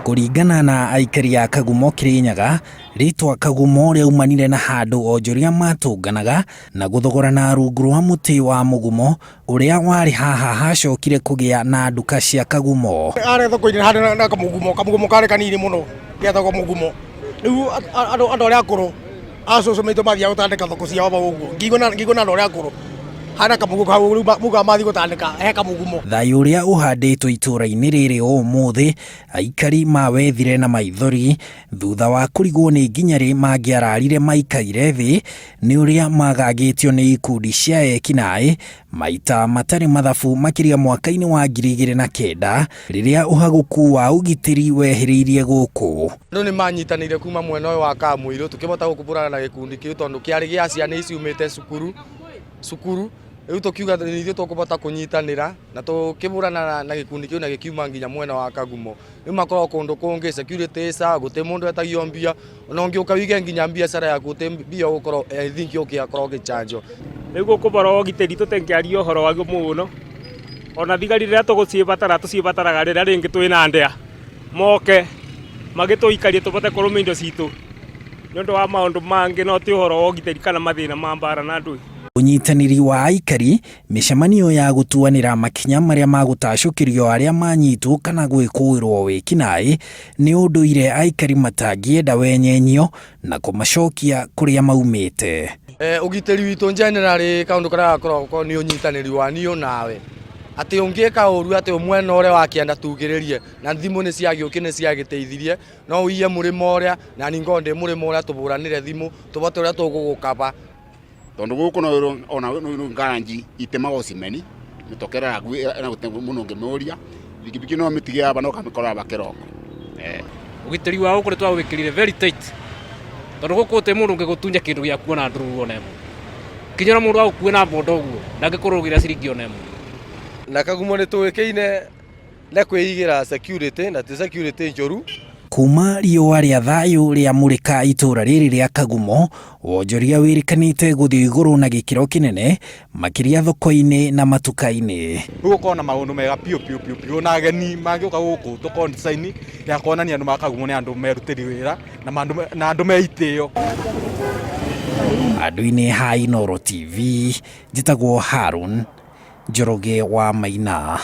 Kuringana na aikari a Kagumo Kirinyaga, ritwa Kagumo riaumanire na handu onjoria matunganaga na guthogorana rungu rwa muti wa mugumo uria wari haha hacokire kugia na nduka cia Kagumo. Are thoko-ini handu na kamugumo kare kanini muno getagwo mugumo. Riu andu aria akuru acoco maitu mathia gutandika thoko ciao ba uguo ngigona andu aria akuru hana kamugumo kau riu muga mathi gutandika he kamugumo. Thayu uria uhanditwo itura-ini riri umuthi aikari mawethire na maithori thutha wa kurigwo ni nginya ri mangiararire maikaire thi ni uria magagitio ni ikundi cia ekinai maita matari mathabu makiria mwaka-ini wa 2009 riria uhaguku wa ugitiri wehiriirie guku. Andu ni manyitanire kuma mwena wa Kamwiru tukibota gukupurana na gikundi kiu tondu kiari gia ciana ici umite cukuru riu tukiuga nithio tukubota kunyitanira na tukiburana na gikundi kiu na gikiuma nginya mwena wa Kagumo. Riu makorwo kundu kungi security sa guti mundu etagio mbia ona ungiuka wige nginya biacara yaku te mbia gukorwo thinki ukiakorwo gichanjo. Riu gukubara ugitiri tutengiaria uhoro wa muno ona thigari riria tucibataraga riria ringi twina ndea moke magituikarie tubote kuruma indo citu nondu wa maundu mangi no ti uhoro wa ugitiri kana mathina ma mbara na ndui. Unyitaniri wa aikari micemanio ya gutuanira makinya maria magutacukirio aria manyitwo kana gwikuirwo wikinai ni unduire aikari matangienda wenyenyio na kumacokia kuria maumite. Ugitiri witu generally kaundu karia gakorwo ni unyitaniri wa niu nawe ati ungieka uru ati umwena uria wakienda tugiririe na thimu ni ciagiuki ni ciagiteithirie no uiye murimo uria na ningonde murimo uria tuburanire thimu tubote uria tugugukaba tondu guku no ona ngaranji itemago cimeni mitokera na gutengu muno ngemoria bikibiki no mitige aba no kamikora bakiroko ugitiri wa guku twa wikirire very tight tondu guku te mundu ngigutunja kindu gia kuona nduru onemo kinyora mundu wa kuona bondo guo ndangikurugira ciringi onemo. Na Kagumo ni tuwikeine na kwiigira security na security njoru. Kuma riua ria thayu ria murika itura riri ria Kagumo wonjoria wirikanite guthii iguru na gikiro kinene makiria thoko-ini na matuka-ini. Gukona maundu mega piu na ageni mangiuka guku tukondesign ya kuonania andu ma Kagumo ni andu merutiri wira na andu meitio. Andu-ini ha Inooro TV njitagwo Harun Njoroge wa Maina.